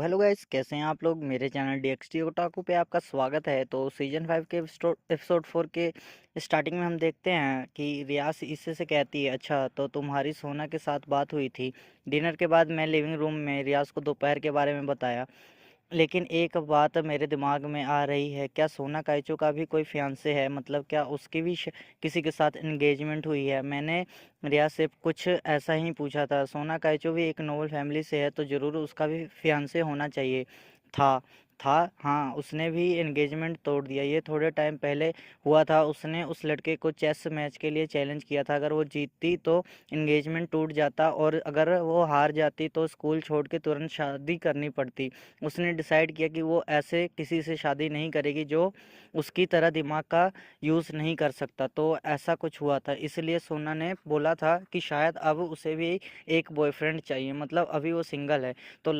तो hello guys, कैसे हैं आप लोग। मेरे चैनल डीएक्सटी ओटाकू पे आपका स्वागत है। तो सीजन 5 के एपिसोड 4 के स्टार्टिंग में हम देखते हैं कि रियास इससे से कहती है, अच्छा तो तुम्हारी सोना के साथ बात हुई थी। डिनर के बाद मैं लिविंग रूम में रियास को दोपहर के बारे में बताया, लेकिन एक बात मेरे दिमाग में आ रही है, क्या सोना काइचो का भी कोई फियांसे है? मतलब क्या उसकी भी किसी के साथ एंगेजमेंट हुई है? मैंने रिया से कुछ ऐसा ही पूछा था। सोना काइचो भी एक नोबल फैमिली से है, तो ज़रूर उसका भी फियांसे होना चाहिए। था था हाँ, उसने भी एंगेजमेंट तोड़ दिया। ये थोड़े टाइम पहले हुआ था। उसने उस लड़के को चेस मैच के लिए चैलेंज किया था। अगर वो जीतती तो एंगेजमेंट टूट जाता, और अगर वो हार जाती तो स्कूल छोड़ के तुरंत शादी करनी पड़ती। उसने डिसाइड किया कि वो ऐसे किसी से शादी नहीं करेगी जो उसकी तरह दिमाग का यूज़ नहीं कर सकता। तो ऐसा कुछ हुआ था, इसलिए सोना ने बोला था कि शायद अब उसे भी एक बॉयफ्रेंड चाहिए, मतलब अभी वो सिंगल है। तो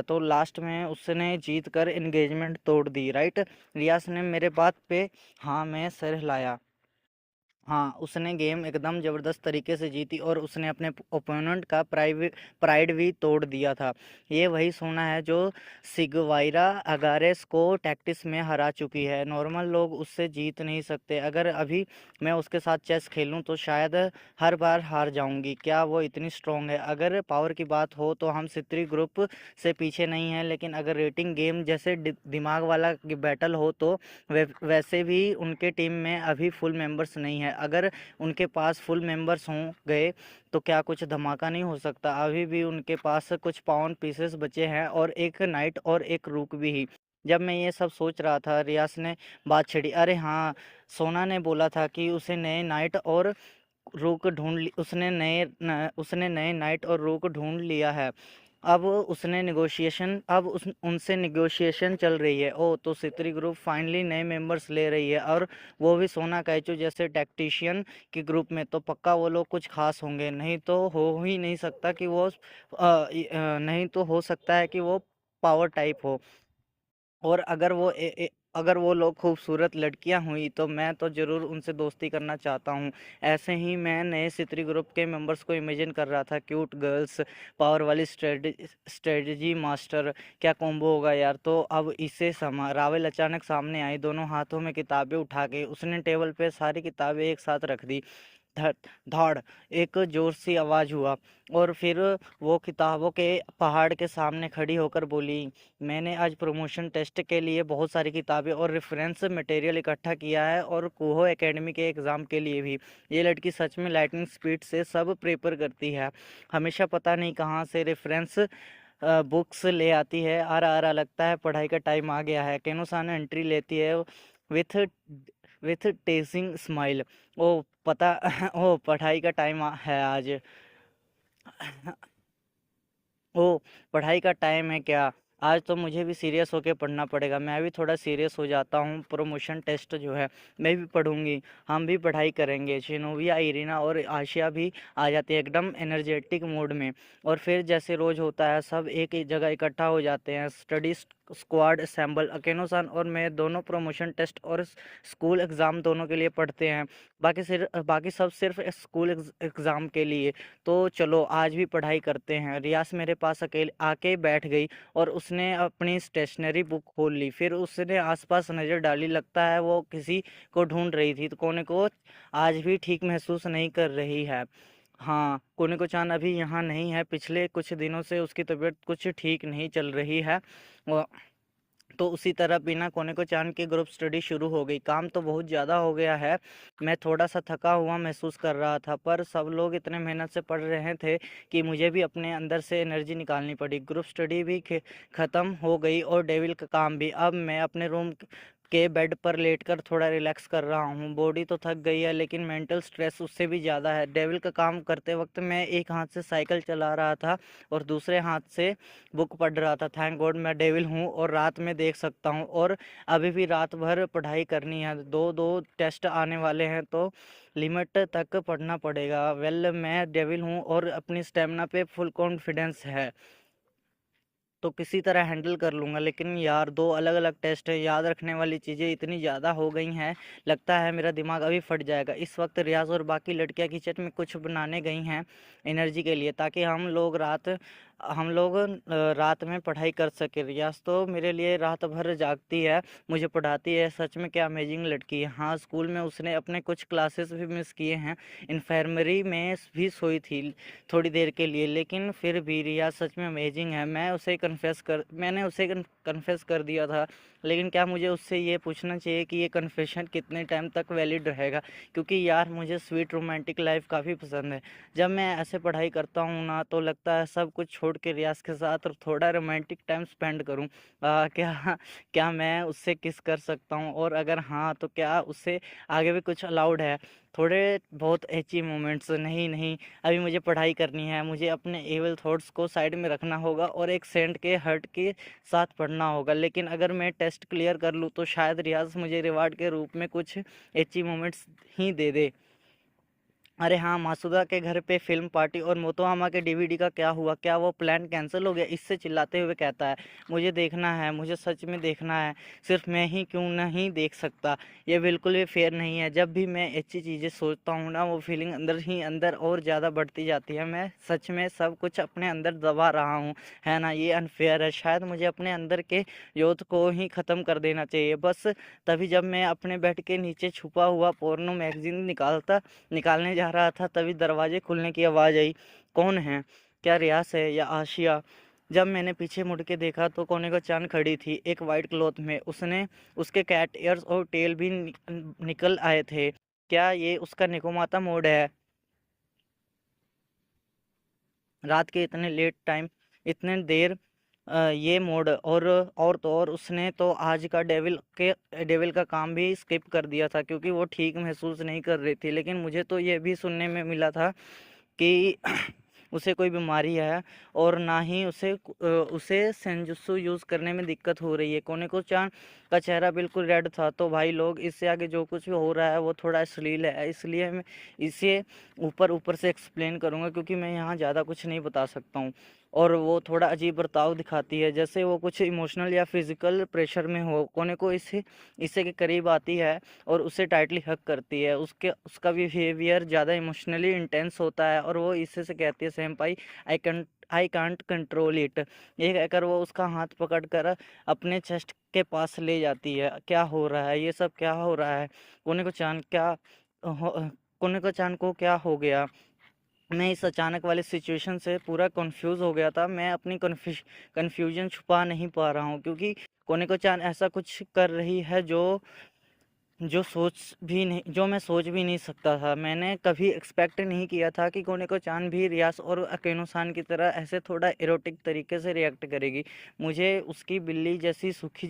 तो लास्ट में उसने जीत कर एंगेजमेंट तोड़ दी, राइट। रियाज ने मेरे बात पे हाँ में सर हिलाया। हाँ, उसने गेम एकदम ज़बरदस्त तरीके से जीती और उसने अपने ओपोनेंट का प्राइड भी तोड़ दिया था। ये वही सोना है जो सिगवायरा अगारेस को टैक्टिस में हरा चुकी है। नॉर्मल लोग उससे जीत नहीं सकते। अगर अभी मैं उसके साथ चेस खेलूं तो शायद हर बार हार जाऊंगी। क्या वो इतनी स्ट्रांग है? अगर पावर की बात हो तो हम सित्री ग्रुप से पीछे नहीं हैं, लेकिन अगर रेटिंग गेम जैसे दिमाग वाला बैटल हो तो वैसे भी उनके टीम में अभी फुल मेंबर्स नहीं है। अगर उनके पास फुल मेंबर्स हों गए तो क्या कुछ धमाका नहीं हो सकता। अभी भी उनके पास कुछ पाउंड पीसेस बचे हैं, और एक नाइट और एक रूक भी ही। जब मैं ये सब सोच रहा था, रियास ने बात छेड़ी, अरे हाँ, सोना ने बोला था कि उसे नए नाइट और रूक ढूंढ ली उसने नए नाइट और रूक ढूंढ लिया है। अब उनसे निगोशिएशन चल रही है। ओ, तो सित्री ग्रुप फाइनली नए मेंबर्स ले रही है, और वो भी सोना कैचू जैसे टैक्टिशियन के ग्रुप में। तो पक्का वो लोग कुछ खास होंगे। नहीं तो हो सकता है कि वो पावर टाइप हो। और अगर वो लोग खूबसूरत लड़कियां हुई तो मैं तो ज़रूर उनसे दोस्ती करना चाहता हूँ। ऐसे ही मैं नए सित्री ग्रुप के मेंबर्स को इमेजिन कर रहा था, क्यूट गर्ल्स, पावर वाली स्ट्रेटजी मास्टर। क्या कॉम्बो होगा यार। तो अब इसे समा रावल अचानक सामने आई, दोनों हाथों में किताबें उठा के उसने टेबल पे सारी किताबें एक साथ रख दी। धड़ धाड़ एक जोर सी आवाज़ हुआ, और फिर वो किताबों के पहाड़ के सामने खड़ी होकर बोली, मैंने आज प्रमोशन टेस्ट के लिए बहुत सारी किताबें और रेफरेंस मटेरियल इकट्ठा किया है, और कुहो एकेडमी के एग्ज़ाम के लिए भी। ये लड़की सच में लाइटनिंग स्पीड से सब प्रेपर करती है। हमेशा पता नहीं कहाँ से रेफरेंस बुक्स ले आती है। आ रहा लगता है पढ़ाई का टाइम आ गया है। केनो-सान एंट्री लेती है विथ विथ टेजिंग स्माइल। ओ पता ओ पढ़ाई का टाइम है आज। ओ, पढ़ाई का टाइम है क्या? आज तो मुझे भी सीरियस होके पढ़ना पड़ेगा। मैं भी थोड़ा सीरियस हो जाता हूँ। प्रमोशन टेस्ट जो है मैं भी पढ़ूंगी। हम भी पढ़ाई करेंगे। शिनोविया, इरिना और आशिया भी आ जाती है एकदम एनर्जेटिक मूड में। और फिर जैसे रोज होता है, सब एक ही जगह इकट्ठा हो जाते हैं। Study squad assemble. अकेनो-सान और मैं दोनों प्रमोशन टेस्ट और स्कूल एग्ज़ाम दोनों के लिए पढ़ते हैं। बाकी सब सिर्फ स्कूल एग्ज़ाम के लिए। तो चलो आज भी पढ़ाई करते हैं। रियास मेरे पास अकेले आके बैठ गई, और उसने अपनी स्टेशनरी बुक खोल ली। फिर उसने आसपास नज़र डाली, लगता है वो किसी को ढूंढ रही थी। तो कोने को आज भी ठीक महसूस नहीं कर रही है। हाँ, कोने को चांद अभी यहाँ नहीं है। पिछले कुछ दिनों से उसकी तबीयत कुछ ठीक नहीं चल रही है। तो उसी तरह बिना कोने को चांद की ग्रुप स्टडी शुरू हो गई। काम तो बहुत ज़्यादा हो गया है। मैं थोड़ा सा थका हुआ महसूस कर रहा था, पर सब लोग इतने मेहनत से पढ़ रहे थे कि मुझे भी अपने अंदर से एनर्जी निकालनी पड़ी। ग्रुप स्टडी भी ख़त्म हो गई, और डेविल का काम भी। अब मैं अपने रूम के बेड पर लेटकर थोड़ा रिलैक्स कर रहा हूँ। बॉडी तो थक गई है, लेकिन मेंटल स्ट्रेस उससे भी ज़्यादा है। डेविल का काम करते वक्त मैं एक हाथ से साइकिल चला रहा था और दूसरे हाथ से बुक पढ़ रहा था। थैंक गॉड मैं डेविल हूँ और रात में देख सकता हूँ, और अभी भी रात भर पढ़ाई करनी है। दो दो टेस्ट आने वाले हैं, तो लिमिट तक पढ़ना पड़ेगा। वेल, मैं डेविल हूँ और अपनी स्टेमिना पे फुल कॉन्फिडेंस है, तो किसी तरह हैंडल कर लूँगा। लेकिन यार, दो अलग अलग टेस्ट है, याद रखने वाली चीज़ें इतनी ज़्यादा हो गई हैं, लगता है मेरा दिमाग अभी फट जाएगा। इस वक्त रियाज और बाकी लड़कियां किचन में कुछ बनाने गई हैं एनर्जी के लिए, ताकि हम लोग रात हम लोग रात में पढ़ाई कर सके। रियाज़ तो मेरे लिए रात भर जागती है, मुझे पढ़ाती है। सच में क्या अमेजिंग लड़की है। हाँ, स्कूल में उसने अपने कुछ क्लासेस भी मिस किए हैं। इन्फर्मरी में भी सोई थी थोड़ी देर के लिए, लेकिन फिर भी रियाज़ सच में अमेजिंग है। मैंने उसे कन्फेस कर दिया था, लेकिन क्या मुझे उससे ये पूछना चाहिए कि ये कन्फेशन कितने टाइम तक वैलिड रहेगा? क्योंकि यार मुझे स्वीट रोमांटिक लाइफ काफ़ी पसंद है। जब मैं ऐसे पढ़ाई करता हूँ ना, तो लगता है सब कुछ छोड़ के रियाज़ के साथ और थोड़ा रोमांटिक टाइम स्पेंड करूँ। क्या क्या मैं उससे किस कर सकता हूँ? और अगर हाँ, तो क्या उससे आगे भी कुछ अलाउड है? थोड़े बहुत एची मोमेंट्स। नहीं, नहीं, अभी मुझे पढ़ाई करनी है। मुझे अपने इविल थॉट्स को साइड में रखना होगा और एक सेंट के हर्ट के साथ पढ़ना होगा। लेकिन अगर मैं टेस्ट क्लियर कर लूँ, तो शायद रियाज़ मुझे रिवार्ड के रूप में कुछ एची मोमेंट्स ही दे दे। अरे हाँ, मासूदा के घर पे फिल्म पार्टी और मोतोहामा के डीवीडी का क्या हुआ? क्या वो प्लान कैंसिल हो गया? इससे चिल्लाते हुए कहता है, मुझे देखना है, मुझे सच में देखना है। सिर्फ मैं ही क्यों नहीं देख सकता? ये बिल्कुल भी फेयर नहीं है। जब भी मैं अच्छी चीज़ें सोचता हूँ ना, वो फीलिंग अंदर ही अंदर और ज़्यादा बढ़ती जाती है। मैं सच में सब कुछ अपने अंदर दबा रहा हूँ, है ना? ये अनफेयर है। शायद मुझे अपने अंदर के यूथ को ही ख़त्म कर देना चाहिए बस। तभी जब मैं अपने बेड के नीचे छुपा हुआ पोर्नो मैगज़ीन निकालने जा रहा था, तभी दरवाजे खुलने की आवाज़ आई। कौन है? क्या रियास है या आशिया? जब मैंने पीछे मुड़ के देखा, तो कोने को चान खड़ी थी एक वाइट क्लॉथ में। उसने उसके कैट ईयर्स और टेल भी निकल आए थे। क्या ये उसका निकोमाता मोड है? रात के इतने लेट टाइम, इतने देर ये मोड। और तो और उसने तो आज का डेविल का काम भी स्किप कर दिया था, क्योंकि वो ठीक महसूस नहीं कर रही थी। लेकिन मुझे तो ये भी सुनने में मिला था कि उसे कोई बीमारी है, और ना ही उसे सेंजुत्सु यूज़ करने में दिक्कत हो रही है। कोनेको-चान का चेहरा बिल्कुल रेड था। तो भाई लोग, इससे आगे जो कुछ भी हो रहा है वो थोड़ा अश्लील है, इसलिए मैं इसे ऊपर-ऊपर से एक्सप्लेन करूँगा, क्योंकि मैं यहाँ ज़्यादा कुछ नहीं बता सकता हूँ। और वो थोड़ा अजीब बर्ताव दिखाती है, जैसे वो कुछ इमोशनल या फिज़िकल प्रेशर में हो। कोनेको इसे के करीब आती है और उसे टाइटली हग करती है। उसका बिहेवियर ज़्यादा इमोशनली इंटेंस होता है, और वो इसे से कहती है, senpai I can't control it. ये कहकर वो उसका हाथ पकड़कर अपने चेस्ट के पास ले जाती है। क्या हो रहा है? ये सब क्या हो रहा है? हो कोनेको चान को क्या हो गया? मैं इस अचानक वाली सिचुएशन से पूरा कन्फ्यूज़ हो गया था। मैं अपनी कन्फ्यूजन छुपा नहीं पा रहा हूँ, क्योंकि कोनेको चान ऐसा कुछ कर रही है जो मैं सोच भी नहीं सकता था। मैंने कभी एक्सपेक्ट नहीं किया था कि कोनेको-चान भी रियास और अकेनो-सान की तरह ऐसे थोड़ा एरोटिक तरीके से रिएक्ट करेगी। मुझे उसकी बिल्ली जैसी सूखी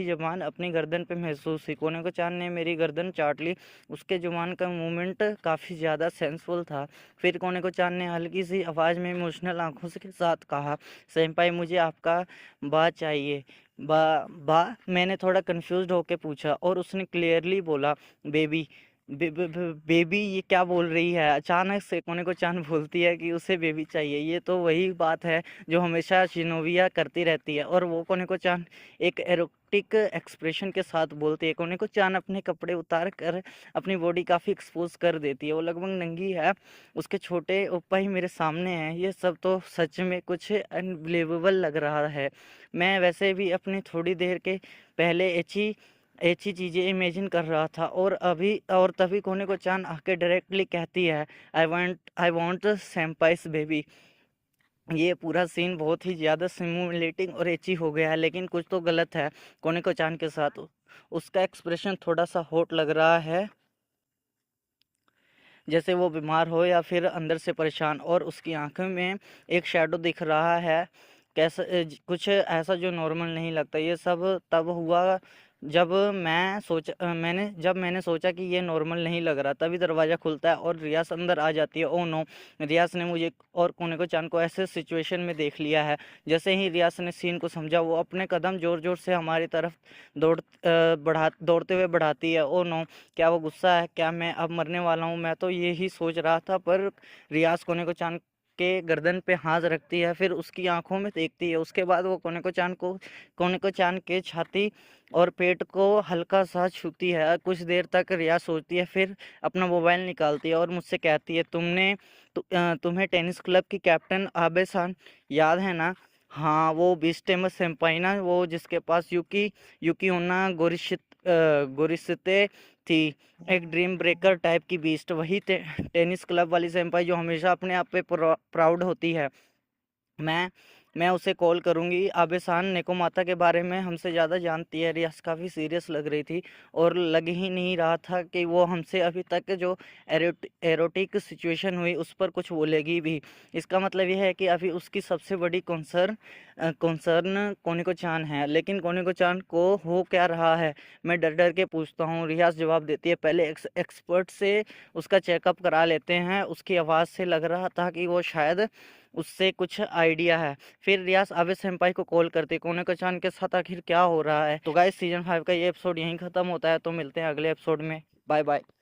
ज़ुबान अपनी गर्दन पे महसूस हुई। कोनेको-चान ने मेरी गर्दन चाट ली। उसके ज़ुबान का मूवमेंट काफ़ी ज़्यादा सेंसफुल था। फिर कोनेको-चान ने हल्की सी आवाज़ में इमोशनल आँखों से के साथ कहा, सेंपाई, मुझे आपका बा चाहिए। मैंने थोड़ा कंफ्यूज्ड होके पूछा, और उसने क्लियरली बोला, बेबी। बेबी, ये क्या बोल रही है? अचानक से कोनेको चान बोलती है कि उसे बेबी चाहिए। ये तो वही बात है जो हमेशा शिनोबिया करती रहती है। और वो कोनेको चान एक एरोटिक एक्सप्रेशन के साथ बोलती है। कोनेको चान अपने कपड़े उतार कर अपनी बॉडी काफ़ी एक्सपोज कर देती है। वो लगभग नंगी है, उसके छोटे ओप्पा ही मेरे सामने हैं। ये सब तो सच में कुछ अनबिलीवेबल लग रहा है। मैं वैसे भी अपनी थोड़ी देर के पहले ऐसी चीज़ें इमेजिन कर रहा था, और तभी कोनेको-चान आके डायरेक्टली कहती है, आई वांट सेंपाइस बेबी। ये पूरा सीन बहुत ही ज़्यादा सिमुलेटिंग और एची हो गया है, लेकिन कुछ तो गलत है कोनेको-चान के साथ। उसका एक्सप्रेशन थोड़ा-सा हॉट लग रहा है, जैसे वो बीमार हो या फिर अंदर से परेशान, और उसकी आँखों में एक शैडो दिख रहा है, कुछ ऐसा जो नॉर्मल नहीं लगता। ये सब तब हुआ जब मैंने सोचा कि ये नॉर्मल नहीं लग रहा। तभी दरवाज़ा खुलता है और रियास अंदर आ जाती है। Oh no! रियास ने मुझे और कोनेको-चान को ऐसे सिचुएशन में देख लिया है। जैसे ही रियास ने सीन को समझा, वो अपने कदम ज़ोर-ज़ोर से हमारी तरफ दौड़ते हुए बढ़ाती है। Oh no! क्या वो गुस्सा है? क्या मैं अब मरने वाला हूँ? मैं तो यही सोच रहा था, पर रियाज़ कोनेको-चान उसके गर्दन पे हाथ रखती है, फिर उसकी आंखों में देखती है। उसके बाद वो कोने को चान के छाती और पेट को हल्का सा छूती है। कुछ देर तक रिया सोचती है, फिर अपना मोबाइल निकालती है और मुझसे कहती है, तुम्हें टेनिस क्लब की कैप्टन आबे खान याद है ना? हाँ, वो बीस्टेमस सेम्पाई ना, वो जिसके पास यूकी ओना गोरिसिते थी। एक ड्रीम ब्रेकर टाइप की बीस्ट, वही टेनिस क्लब वाली सेम्पाई जो हमेशा अपने आप पे प्राउड होती है। मैं मैं उसे कॉल करूँगी। आबेसान नेकोमाता के बारे में हमसे ज़्यादा जानती है। रियास काफ़ी सीरियस लग रही थी और लग ही नहीं रहा था कि वो हमसे अभी तक जो एरोटिक सिचुएशन हुई उस पर कुछ बोलेगी भी। इसका मतलब ये है कि अभी उसकी सबसे बड़ी कंसर्न कोनिको-चान है। लेकिन कोनिको-चान को हो क्या रहा है? मैं डर-डर के पूछता हूँ। रियास जवाब देती है, पहले एक्सपर्ट से उसका चेकअप करा लेते हैं। उसकी आवाज़ से लग रहा था कि वो शायद उससे कुछ आइडिया है। फिर रियाज आबिद सेम्पाई को कॉल करते कोने-को-चान के साथ आखिर क्या हो रहा है। तो गाइस सीजन 5 का ये एपिसोड यहीं ख़त्म होता है। तो मिलते हैं अगले एपिसोड में। Bye bye.